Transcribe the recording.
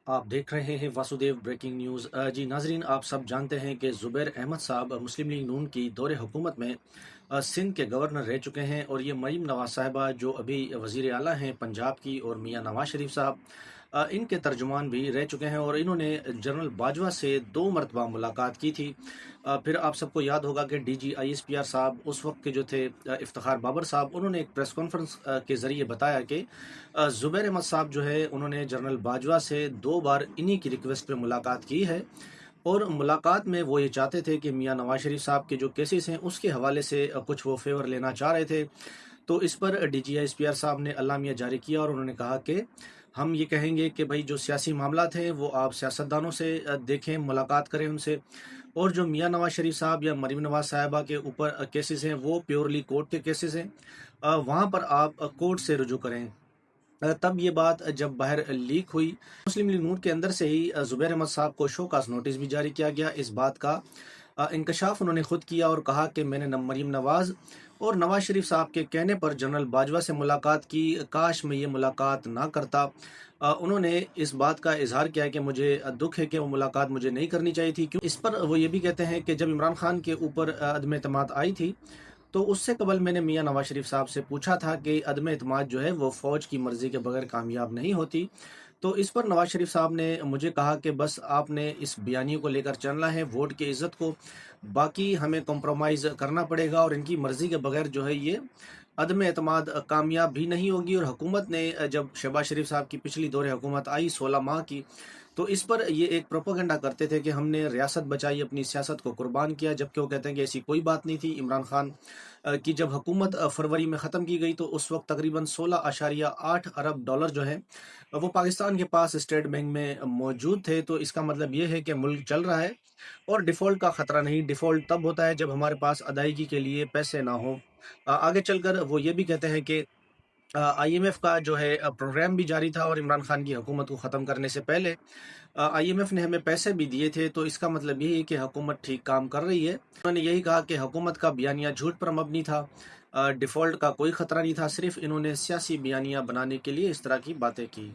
आप देख रहे हैं वासुदेव ब्रेकिंग न्यूज़। जी नाजरीन, आप सब जानते हैं कि ज़ुबैर अहमद साहब मुस्लिम लीग नून की दौरे हुकूमत में सिंध के गवर्नर रह चुके हैं, और ये मरीम नवाज साहिबा जो अभी वज़ीर आला हैं पंजाब की, और मियाँ नवाज शरीफ साहब इनके तर्जुमान भी रह चुके हैं, और इन्होंने जनरल बाजवा से 2 मरतबा मुलाकात की थी। फिर आप सबको याद होगा कि DG ISPR साहब उस वक्त के जो थे, इफ्तिखार बाबर साहब, उन्होंने एक प्रेस कॉन्फ्रेंस के ज़रिए बताया कि ज़ुबैर अहमद साहब जो है उन्होंने जनरल बाजवा से 2 बार इन्हीं की रिक्वेस्ट पे मुलाकात की है, और मुलाकात में वो ये चाहते थे कि मियाँ नवाज शरीफ साहब के जो केसेस हैं उसके हवाले से कुछ वो फेवर लेना चाह रहे थे। तो इस पर DG ISPR साहब ने अल्लामिया जारी किया, और उन्होंने कहा कि हम ये कहेंगे कि भाई जो सियासी मामलात हैं वो आप सियासतदानों से देखें, मुलाकात करें उनसे, और जो मियाँ नवाज शरीफ साहब या मरीम नवाज साहिबा के ऊपर केसेस हैं वो प्योरली कोर्ट के केसेस हैं, वहाँ पर आप कोर्ट से रुजू करें। तब ये बात जब बाहर लीक हुई, मुस्लिम लीग नून के अंदर से ही ज़ुबैर अहमद साहब को शोकास नोटिस भी जारी किया गया। इस बात का इंकशाफ उन्होंने खुद किया और कहा कि मैंने मरीम नवाज और नवाज शरीफ साहब के कहने पर जनरल बाजवा से मुलाकात की, काश मैं ये मुलाकात ना करता। उन्होंने इस बात का इजहार किया कि मुझे दुख है कि वो मुलाकात मुझे नहीं करनी चाहिए थी। क्यों, इस पर वो ये भी कहते हैं कि जब इमरान खान के ऊपर अदम एतमाद आई थी, तो उससे कबल मैंने मियाँ नवाज शरीफ साहब से पूछा था कि अदम एतमाद जो है वो फ़ौज की मर्ज़ी के बगैर कामयाब नहीं होती। तो इस पर नवाज शरीफ साहब ने मुझे कहा कि बस आपने इस बयानी को लेकर चलना है, वोट की इज़्ज़त को, बाकी हमें कॉम्प्रोमाइज़ करना पड़ेगा, और इनकी मर्ज़ी के बगैर जो है ये अदम एतमाद कामयाब भी नहीं होगी। और हुकूमत ने जब शहबाज शरीफ साहब की पिछली दौरे हुकूमत आई 16 माह की, तो इस पर ये एक प्रोपेगेंडा करते थे कि हमने रियासत बचाई, अपनी सियासत को कुर्बान किया, जबकि वो कहते हैं कि ऐसी कोई बात नहीं थी। इमरान खान की जब हुकूमत फरवरी में ख़त्म की गई, तो उस वक्त तकरीबन 16.8 अरब डॉलर जो है वो पाकिस्तान के पास स्टेट बैंक में मौजूद थे। तो इसका मतलब ये है कि मुल्क चल रहा है, और डिफ़ॉल्ट का ख़तरा नहीं। डिफ़ॉल्ट तब होता है जब हमारे पास अदायगी के लिए पैसे ना हों। आगे चलकर वो ये भी कहते हैं कि IMF का जो है प्रोग्राम भी जारी था, और इमरान खान की हुकूमत को ख़त्म करने से पहले IMF ने हमें पैसे भी दिए थे। तो इसका मतलब यही है कि हुकूमत ठीक काम कर रही है। उन्होंने यही कहा कि हुकूमत का बयानिया झूठ पर मबनी था, डिफ़ॉल्ट का कोई ख़तरा नहीं था, सिर्फ़ इन्होंने सियासी बयानिया बनाने के लिए इस तरह की बातें की।